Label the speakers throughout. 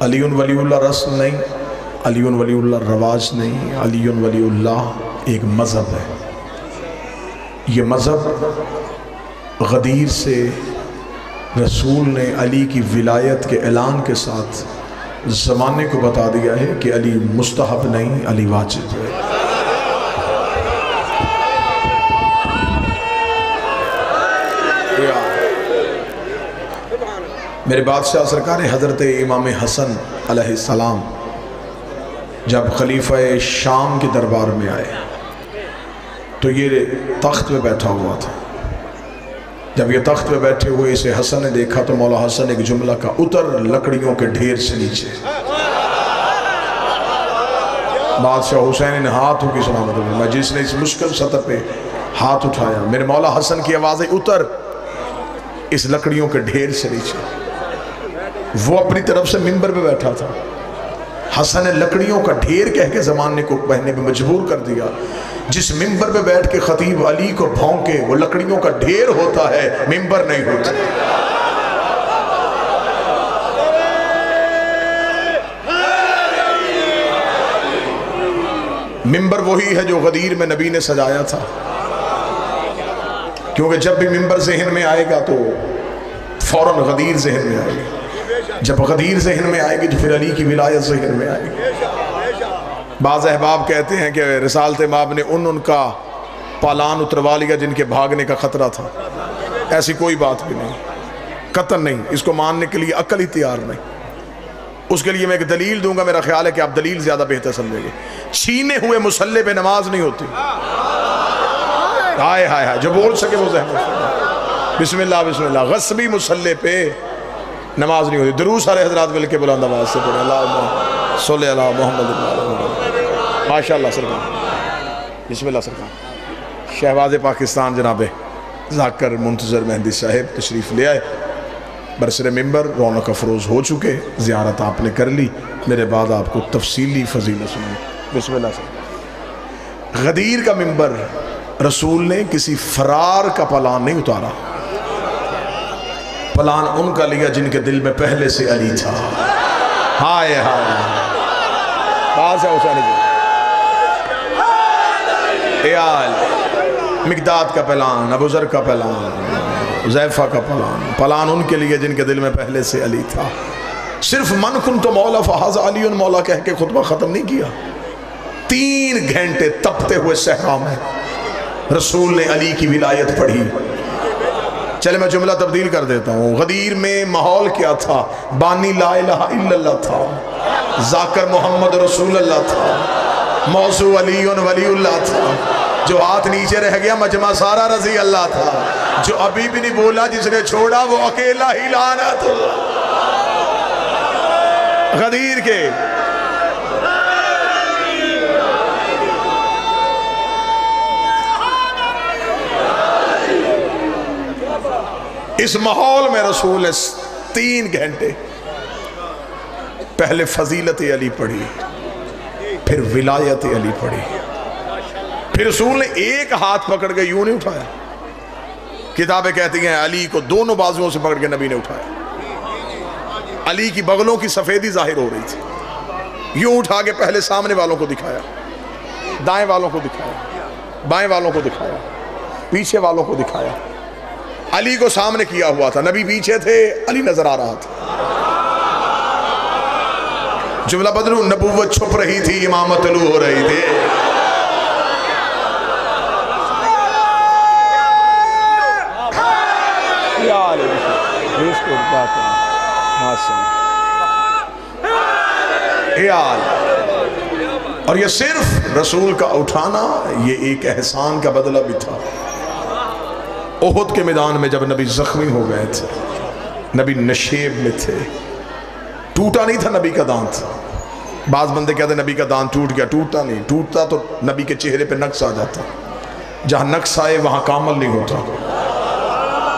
Speaker 1: علی ولی اللہ رسم نہیں، علی ولی اللہ رواج نہیں، علی ولی اللہ ایک مذہب ہے۔ یہ مذہب غدیر سے رسول نے علی کی ولایت کے اعلان کے ساتھ زمانے کو بتا دیا ہے کہ علی مستحب نہیں، علی واجب ہے۔ میرے بادشاہ سرکار حضرت امام حسن علیہ السلام جب خلیفہ شام کے دربار میں آئے تو یہ تخت پہ بیٹھا ہوا تھا۔ جب یہ تخت پہ بیٹھے ہوئے اسے حسن نے دیکھا تو مولا حسن ایک جملہ کا اتر لکڑیوں کے ڈھیر سے نیچے۔ بادشاہ حسین نے ہاتھوں کی سلامت میں جس نے اس مشکل سطح پہ ہاتھ اٹھایا، میرے مولا حسن کی آوازیں اتر اس لکڑیوں کے ڈھیر سے نیچے۔ وہ اپنی طرف سے منبر پہ بیٹھا تھا، حسن نے لکڑیوں کا ڈھیر کہہ کے زمانے کو کہنے پہ مجبور کر دیا۔ جس منبر پہ بیٹھ کے خطیب علی کو بھونکے وہ لکڑیوں کا ڈھیر ہوتا ہے، منبر نہیں ہوتا۔ منبر وہی ہے جو غدیر میں نبی نے سجایا تھا، کیونکہ جب بھی منبر ذہن میں آئے گا تو فوراً غدیر ذہن میں آئے گا، جب غدیر ذہن میں آئے گی تو پھر علی کی ولایت ذہن میں آئے گی۔ بعض احباب کہتے ہیں کہ رسالت مآب نے ان کا پالان اتروا لیا جن کے بھاگنے کا خطرہ تھا۔ ایسی کوئی بات بھی نہیں، قطعاً نہیں، اس کو ماننے کے لیے عقل ہی تیار نہیں۔ اس کے لیے میں ایک دلیل دوں گا، میرا خیال ہے کہ آپ دلیل زیادہ بہتر سمجھیں گے۔ چھینے ہوئے مسلح پہ نماز نہیں ہوتی۔ ہائے ہائے ہائے، جو بول سکے وہ ذہن میں بسم اللہ بسم اللہ۔ غصبی مسلح پہ نماز نہیں ہوتی۔ دروس سارے حضرات مل کے بلند آواز سے پڑھیں، اللہم صلی اللہ محمد۔ ماشاءاللہ سرکار، بسم اللہ سرکار۔ شہباز پاکستان جناب ذاکر منتظر مہندی صاحب تشریف لے آئے، برسر ممبر رونق افروز ہو چکے، زیارت آپ نے کر لی، میرے بعد آپ کو تفصیلی فضیلت سنائیں۔ بسم اللہ سرکار۔ غدیر کا ممبر رسول نے کسی فرار کا پلان نہیں اتارا، پلان ان کا لیا جن کے دل میں پہلے سے علی تھا۔ ہائے ہائے، بات ہے حسین جی، ایال مقداد کا پلان، ابو ذر کا پلان، حذیفہ کا پلان، پلان ان کے لیے جن کے دل میں پہلے سے علی تھا۔ صرف من کنت مولا فہذا علی مولا کہہ کے خطبہ ختم نہیں کیا، 3 گھنٹے تپتے ہوئے صحرا میں رسول نے علی کی ولایت پڑھی۔ چلے میں جملہ تبدیل کر دیتا ہوں۔ غدیر میں ماحول کیا تھا؟ بانی لا الہ الا اللہ تھا، ذاکر محمد رسول اللہ تھا، موضوع علی ولی اللہ تھا، جو ہاتھ نیچے رہ گیا مجمع سارا رضی اللہ تھا، جو ابھی بھی نہیں بولا جس نے چھوڑا وہ اکیلا ہی لعنت غدیر کے۔ اس ماحول میں رسول نے 3 گھنٹے پہلے فضیلت علی پڑھی، پھر ولایت علی پڑھی، پھر رسول نے ایک ہاتھ پکڑ کے یوں نہیں اٹھایا۔ کتابیں کہتی ہیں علی کو دونوں بازوؤں سے پکڑ کے نبی نے اٹھایا، علی کی بغلوں کی سفیدی ظاہر ہو رہی تھی، یوں اٹھا کے پہلے سامنے والوں کو دکھایا، دائیں والوں کو دکھایا، بائیں والوں کو دکھایا، پیچھے والوں کو دکھایا۔ علی کو سامنے کیا ہوا تھا، نبی پیچھے تھے، علی نظر آ رہا تھا۔ جملہ بدلو، نبوت چھپ رہی تھی، امامت طلوع ہو رہی تھی۔ اور یہ صرف رسول کا اٹھانا یہ ایک احسان کا بدلہ بھی تھا۔ احد کے میدان میں جب نبی زخمی ہو گئے تھے، نبی نشیب میں تھے، ٹوٹا نہیں تھا نبی کا دانت۔ بعض بندے کہتے ہیں نبی کا دانت ٹوٹ گیا، ٹوٹتا نہیں، ٹوٹتا تو نبی کے چہرے پہ نقص آ جاتا، جہاں نقص آئے وہاں کامل نہیں ہوتا۔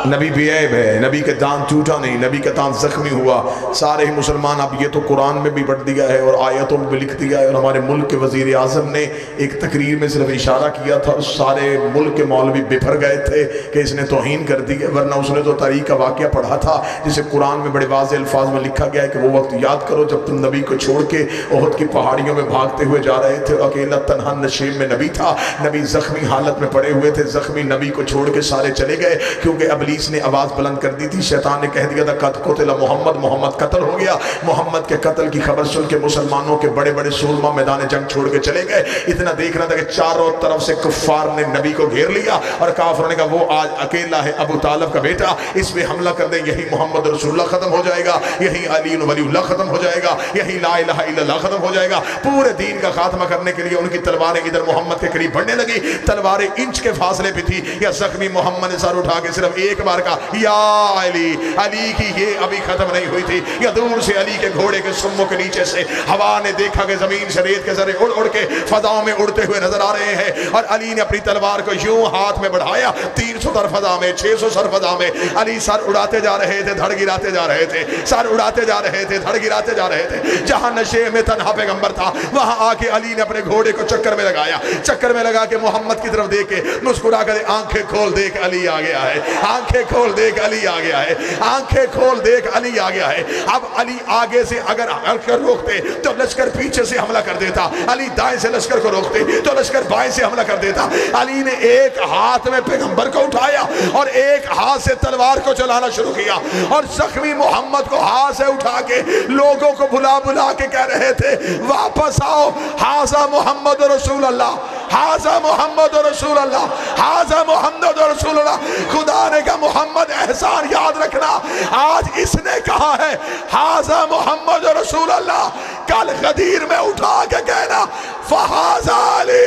Speaker 1: نبی بیعیب ہے، نبی کا دان ٹوٹا نہیں، نبی کا دان زخمی ہوا۔ سارے ہی مسلمان، اب یہ تو قرآن میں بھی بڑھ دیا ہے اور آیتوں میں بھی لکھ دیا ہے، اور ہمارے ملک کے وزیر اعظم نے ایک تقریر میں صرف اشارہ کیا تھا، سارے ملک کے مولوی بپھر گئے تھے کہ اس نے توہین کر دی ہے، ورنہ اس نے تو تاریخ کا واقعہ پڑھا تھا جسے قرآن میں بڑے واضح الفاظ میں لکھا گیا ہے کہ وہ وقت یاد کرو جب تم نبی کو چھوڑ کے احد کی پہاڑیوں میں بھاگتے ہوئے جا رہے تھے، اکیلا تنہا نشیب میں نبی تھا، نبی زخمی حالت میں پڑے ہوئے تھے، زخمی نبی کو چھوڑ کے سارے چلے گئے کیونکہ ابلیس نے آواز بلند کر دی تھی، شیطان نے کہہ دیا تھا قد قتل محمد، محمد قتل ہو گیا۔ محمد کے قتل کی خبر سن کے مسلمانوں کے بڑے بڑے سورما میدان جنگ چھوڑ کے چلے گئے۔ اتنا دیکھنا تھا کہ چاروں طرف سے کفار نے نبی کو گھیر لیا اور کافروں نے کہا وہ آج اکیلا ہے ابو طالب کا بیٹا، اس پہ حملہ کر دیں، یہی محمد رسول اللہ ختم ہو جائے گا، یہی علی ولی اللہ ختم ہو جائے گا، یہی لا الہ الا اللہ ختم ہو جائے گا۔ پورے دین کا خاتمہ کرنے کے لیے ان کی تلواریں ادھر محمد کے قریب بڑھنے لگی، تلواریں انچ کے فاصلے پہ تھی، یا زخمی محمد نے سر اٹھا کے صرف ایک بار کہا یا علی، علی کی یہ ابھی ختم نہیں ہوئی تھی، یا دور سے علی کے گھوڑے کے سموں کے نیچے سے ہوا نے دیکھا کہ زمین سے ریت کے ذرے اڑ اڑ کے فضاؤں میں اڑتے ہوئے نظر آ رہے ہیں، اور علی نے اپنی تلوار کو یوں ہاتھ میں بڑھایا، 300 سر فضا میں، 600 سر فضا میں، علی سر اڑاتے جا رہے تھے، دھڑ گراتے جا رہے تھے، سر اڑاتے جا رہے تھے، دھڑ گراتے جا رہے تھے۔ جہاں نشے میں تنہا پیغمبر تھا وہاں آ کے علی نے اپنے گھوڑے کو چکر میں لگایا، چکر میں لگا کے محمد کی طرف دیکھ کے مسکرا کر آنکھیں کھول دیکھ علی آ گیا ہے، آنکھیں کھول دیکھ علی آ گیا ہے، آنکھیں کھول دیکھ علی آ گیا ہے۔ اب علی آگے سے اگر لشکر روکتے تو لشکر پیچھے سے حملہ کر دیتا، علی دائیں سے لشکر کو روکتے تو لشکر بائیں سے حملہ کر دیتا۔ علی نے ایک ہاتھ میں پیغمبر کو اٹھایا اور ایک ہاتھ سے تلوار کو چلانا شروع کیا، اور زخمی محمد کو ہاتھ سے اٹھا کے لوگوں کو بلا بلا کے کہہ رہے تھے واپس آؤ، ھذا محمد رسول اللہ، ھذا محمد رسول اللہ، ھذا محمد رسول اللہ۔ خدا نے کہا محمد احسان یاد رکھنا، آج اس نے کہا ہے ھذا محمد رسول اللہ، کل غدیر میں اٹھا کے کہنا فھذا علی۔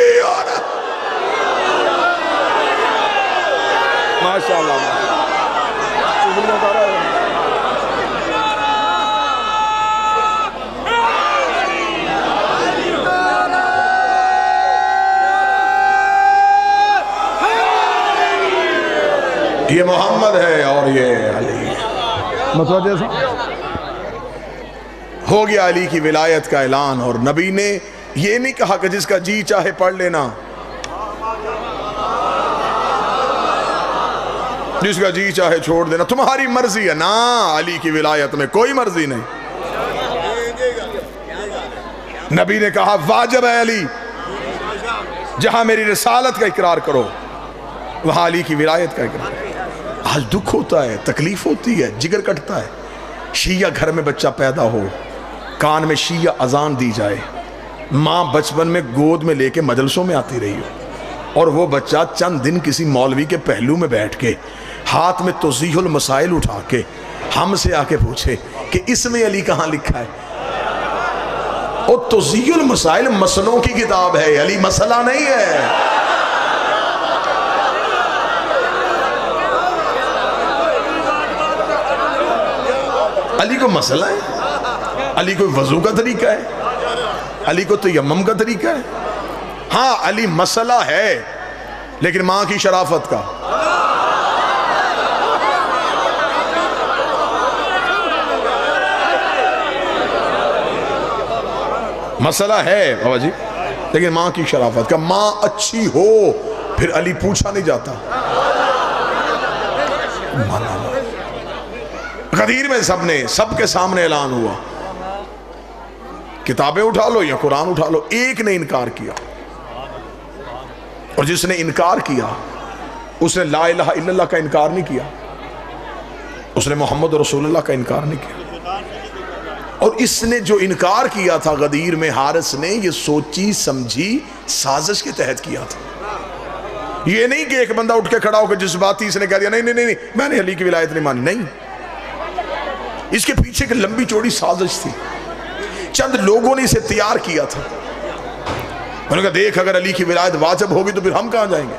Speaker 1: ماشاءاللہ یہ محمد ہے اور یہ علی۔ متوجہ سے ہو گیا علی کی ولایت کا اعلان، اور نبی نے یہ نہیں کہا کہ جس کا جی چاہے پڑھ لینا، جس کا جی چاہے چھوڑ دینا، تمہاری مرضی ہے نا، علی کی ولایت میں کوئی مرضی نہیں۔ نبی نے کہا واجب ہے علی، جہاں میری رسالت کا اقرار کرو وہاں علی کی ولایت کا اقرار۔ آج دکھ ہوتا ہے، تکلیف ہوتی ہے، جگر کٹتا ہے، شیعہ گھر میں بچہ پیدا ہو، کان میں شیعہ اذان دی جائے، ماں بچپن میں گود میں لے کے مجلسوں میں آتی رہی ہو، اور وہ بچہ چند دن کسی مولوی کے پہلو میں بیٹھ کے ہاتھ میں توضیح المسائل اٹھا کے ہم سے آ کے پوچھے کہ اس میں علی کہاں لکھا ہے۔ اور توضیح المسائل مسئلوں کی کتاب ہے، علی مسئلہ نہیں ہے۔ علی کو مسئلہ ہے، علی کو وضو کا طریقہ ہے، علی کو تیمم کا طریقہ ہے۔ ہاں علی مسئلہ ہے لیکن ماں کی شرافت کا۔ مسئلہ ہے بابا جی لیکن ماں کی شرافت کا۔ ماں اچھی ہو پھر علی پوچھا نہیں جاتا۔ غدیر میں سب کے سامنے اعلان ہوا، کتابیں اٹھا لو یا قرآن اٹھا لو، ایک نے انکار کیا، اور جس نے انکار کیا اس نے لا الہ الا اللہ کا انکار نہیں کیا، اس نے محمد رسول اللہ کا انکار نہیں کیا۔ اور اس نے جو انکار کیا تھا غدیر میں، حارث نے یہ سوچی سمجھی سازش کے تحت کیا تھا۔ یہ نہیں کہ ایک بندہ اٹھ کے کھڑا ہو کہ جذباتی اس نے کہہ دیا نہیں نہیں نہیں میں نے علی کی ولایت نہیں مانی، نہیں، اس کے پیچھے ایک لمبی چوڑی سازش تھی، چند لوگوں نے اسے تیار کیا تھا۔ انہوں نے کہا دیکھ اگر علی کی ولایت واجب ہوگی تو پھر ہم کہاں جائیں گے،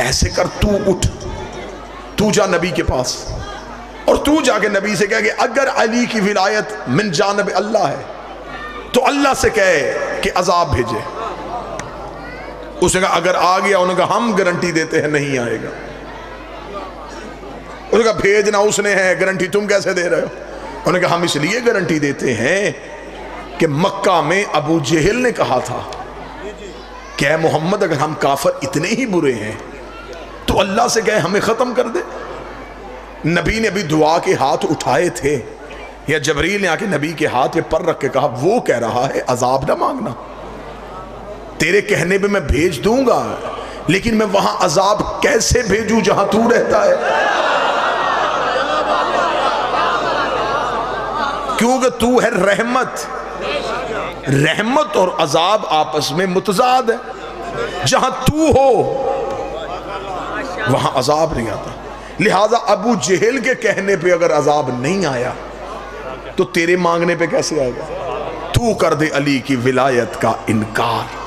Speaker 1: ایسے کر تو اٹھ، تو جا نبی کے پاس، اور تو جا کے نبی سے کہہ کہ اگر علی کی ولایت من جانب اللہ ہے تو اللہ سے کہے کہ عذاب بھیجے۔ اس نے کہا اگر آ گیا، انہوں نے کہا ہم گارنٹی دیتے ہیں نہیں آئے گا۔ اس نے کہا بھیجنا اس نے ہے، گارنٹی تم کیسے دے رہے ہو؟ انہوں نے کہا ہم اس لیے گارنٹی دیتے ہیں کہ مکہ میں ابو جہل نے کہا تھا کہ اے محمد اگر ہم کافر اتنے ہی برے ہیں تو اللہ سے کہے ہمیں ختم کر دے۔ نبی نے ابھی دعا کے ہاتھ اٹھائے تھے، یا جبریل نے آ کے نبی کے ہاتھ پہ پر رکھ کے کہا وہ کہہ رہا ہے عذاب نہ مانگنا، تیرے کہنے پہ میں بھیج دوں گا، لیکن میں وہاں عذاب کیسے بھیجوں جہاں تو رہتا ہے؟ کیونکہ تو ہے رحمت، رحمت اور عذاب آپس میں متضاد ہے، جہاں تو ہو وہاں عذاب نہیں آتا۔ لہٰذا ابو جہل کے کہنے پہ اگر عذاب نہیں آیا تو تیرے مانگنے پہ کیسے آئے گا؟ تو کر دے علی کی ولایت کا انکار،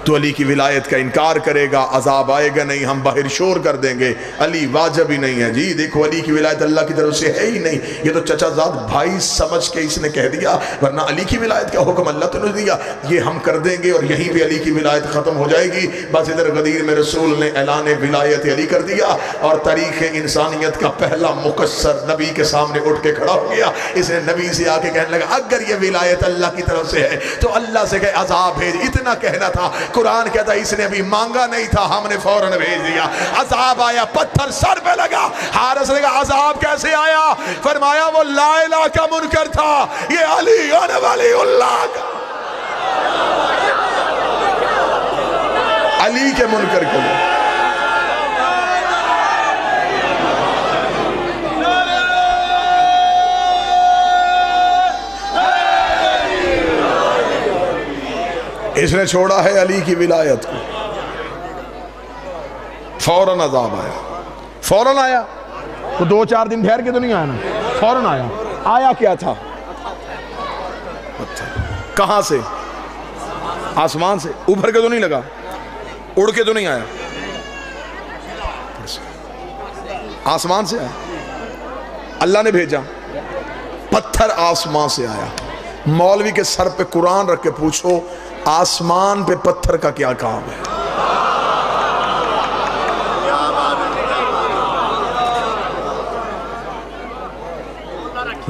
Speaker 1: تو علی کی ولایت کا انکار کرے گا، عذاب آئے گا نہیں، ہم باہر شور کر دیں گے علی واجب ہی نہیں ہے جی، دیکھو علی کی ولایت اللہ کی طرف سے ہے ہی نہیں، یہ تو چچا زاد بھائی سمجھ کے اس نے کہہ دیا، ورنہ علی کی ولایت کا حکم اللہ تو نہیں دیا، یہ ہم کر دیں گے اور یہیں پہ علی کی ولایت ختم ہو جائے گی۔ بس ادھر غدیر میں رسول نے اعلان ولایت علی کر دیا، اور تاریخ انسانیت کا پہلا مقصر نبی کے سامنے اٹھ کے کھڑا ہو گیا۔ اس نے نبی سے آ کے کہنے لگا اگر یہ ولایت اللہ کی طرف سے ہے تو اللہ سے کہ عذاب بھیج، اتنا کہنا تھا۔ قرآن کہتا ہے اس نے ابھی مانگا نہیں تھا، ہم نے فوراً بھیج دیا، عذاب آیا، پتھر سر پہ لگا۔ حارث نے کہا عذاب کیسے آیا؟ فرمایا وہ لا الہ کا منکر تھا، یہ علی ولی اللہ کا، علی کے منکر کے لیے۔ اس نے چھوڑا ہے علی کی ولایت کو، فوراً عذاب آیا، فوراً آیا، تو دو چار دن ٹھہر کے تو نہیں آیا نا، فوراً آیا۔ آیا کیا تھا؟ کہاں سے؟ آسمان سے، اوپر کے تو نہیں لگا، اڑ کے تو نہیں آیا، آسمان سے آیا، اللہ نے بھیجا، پتھر آسمان سے آیا۔ مولوی کے سر پہ قرآن رکھ کے پوچھو آسمان پہ پتھر کا کیا کام ہے؟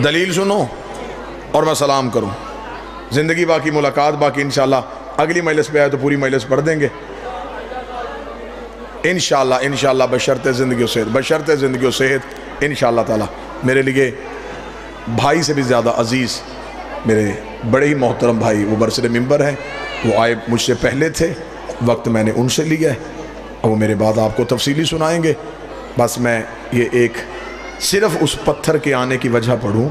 Speaker 1: دلیل سنو اور میں سلام کروں، زندگی باقی، ملاقات باقی، انشاءاللہ اگلی مجلس پہ آئے تو پوری مجلس پڑھ دیں گے انشاءاللہ بشرط زندگی و صحت، بشرط زندگی و صحت انشاءاللہ تعالی۔ میرے لیے بھائی سے بھی زیادہ عزیز میرے بڑے ہی محترم بھائی وہ برسر ممبر ہیں، وہ آئے مجھ سے پہلے تھے، وقت میں نے ان سے لیا ہے اور وہ میرے بعد آپ کو تفصیلی سنائیں گے۔ بس میں یہ ایک صرف اس پتھر کے آنے کی وجہ پڑھوں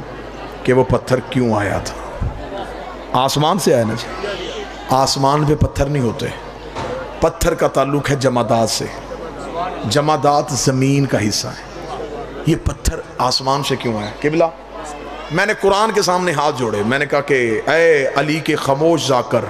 Speaker 1: کہ وہ پتھر کیوں آیا تھا۔ آسمان سے آیا نا جی، آسمان پہ پتھر نہیں ہوتے، پتھر کا تعلق ہے جمادات سے، جمادات زمین کا حصہ ہے۔ یہ پتھر آسمان سے کیوں آیا؟ قبلہ میں نے قرآن کے سامنے ہاتھ جوڑے، میں نے کہا کہ اے علی کے خاموش ذاکر،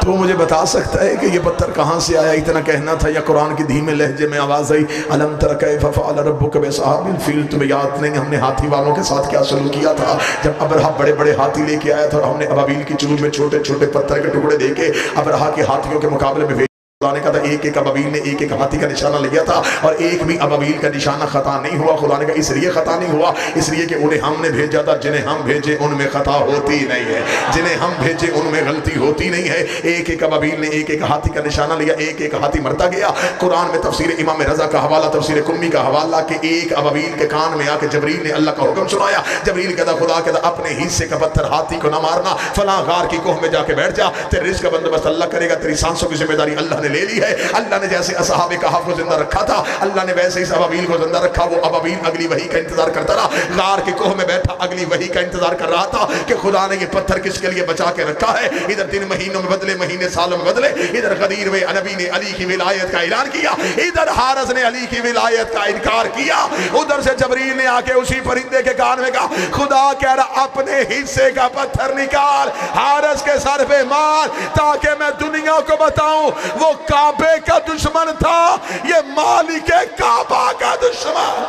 Speaker 1: تو مجھے بتا سکتا ہے کہ یہ پتھر کہاں سے آیا؟ اتنا کہنا تھا یا قرآن کی دھیمے لہجے میں آواز آئی الم تر کیف فعل ربک باصحاب الفیل، تمہیں یاد نہیں ہم نے ہاتھی والوں کے ساتھ کیا سلوک کیا تھا جب ابرہا بڑے بڑے ہاتھی لے کے آیا تھا اور ہم نے ابابیل کی چلو میں چھوٹے چھوٹے پتھر کے ٹکڑے دے کے ابرہا کے ہاتھیوں کے مقابلے میں خدا نے کہا تھا ایک ایک ابابیل نے ایک ایک ہاتھی کا نشانہ لیا تھا اور ایک بھی ابابیل کا نشانہ خطا نہیں ہوا۔ خدا نے کہا اس لیے خطا نہیں ہوا اس لیے کہ انہیں ہم نے بھیجا تھا، جنہیں ہم بھیجے ان میں خطا ہوتی نہیں ہے، جنہیں ہم بھیجے ان میں غلطی ہوتی نہیں ہے۔ ایک ایک ابابیل نے ایک ایک ہاتھی کا نشانہ لیا، ایک ایک ہاتھی مرتا گیا۔ قرآن میں تفسیر امام رضا کا حوالہ، تفسیر قمی کا حوالہ کہ ایک ابابیل کے کان میں آ کے جبریل نے اللہ کا حکم سنایا۔ جبریل کہتا خدا کہتا اپنے حصے کا پتھر ہاتھی کو نہ مارنا، فلاں غار کی کوہ میں جا کے بیٹھ جا، تیرے رزق کا بندوبست اللہ کرے گا، تیری سانسوں کی ذمہ داری اللہ نے لے لی ہے۔ اللہ نے جیسے اصحاب کہف کو زندہ رکھا تھا اللہ نے ویسے اس ابابیل کو زندہ رکھا۔ وہ ابابیل اگلی وحی کا انتظار کرتا رہا، غار کی کوہ میں بیٹھا اگلی وحی کا انتظار کر رہا تھا کہ خدا نے یہ پتھر کس کے لیے بچا کے رکھا ہے۔ ادھر دن مہینوں میں بدلے، مہینے سالوں میں بدلے، ادھر غدیر میں نبی نے علی کی ولایت کا اعلان کیا، ادھر حارث نے علی کی ولایت کا انکار کیا، ادھر سے جبریل نے آ کے اسی پرندے کے کان میں کہا خدا کہہ رہا اپنے حصے کا پتھر نکال، حارث کے سر پہ مار تاکہ میں دنیا کو بتاؤں وہ کعبے کا دشمن تھا، یہ مالک کعبہ کا دشمن۔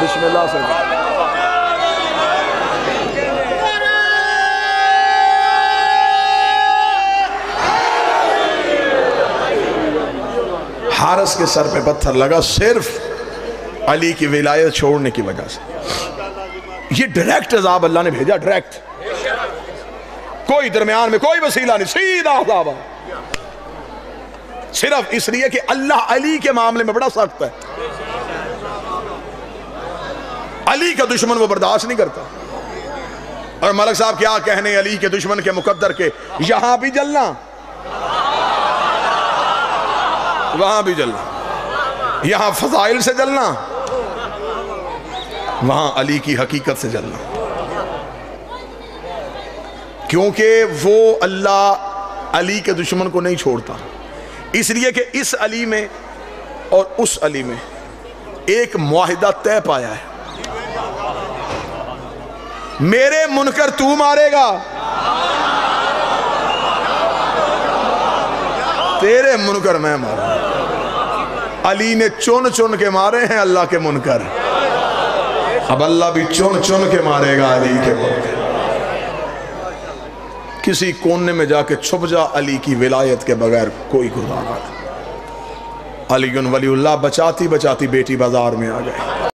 Speaker 1: بسم اللہ سے حارث کے سر پہ پتھر لگا صرف علی کی ولایت چھوڑنے کی وجہ سے. یہ ڈائریکٹ عذاب اللہ نے بھیجا، ڈائریکٹ، کوئی درمیان میں کوئی وسیلہ نہیں، سیدھا عذاب. صرف اس لیے کہ اللہ علی کے معاملے میں بڑا سخت ہے. علی کا دشمن وہ برداشت نہیں کرتا. اور ملک صاحب کیا کہنے علی کے دشمن کے مقدر کے، یہاں بھی جلنا وہاں بھی جلنا، یہاں فضائل سے جلنا وہاں علی کی حقیقت سے جلنا. کیونکہ وہ اللہ علی کے دشمن کو نہیں چھوڑتا، اس لیے کہ اس علی میں اور اس علی میں ایک معاہدہ طے پایا ہے. میرے منکر تو مارے گا، تیرے منکر میں مارا. علی نے چن چن کے مارے ہیں اللہ کے منکر، اب اللہ بھی چن چن کے مارے گا علی کے منکر. کسی کونے میں جا کے چھپ جا، علی کی ولایت کے بغیر کوئی گزارا نہیں. علی ولی اللہ بچاتی بچاتی بیٹی بازار میں آ گئے.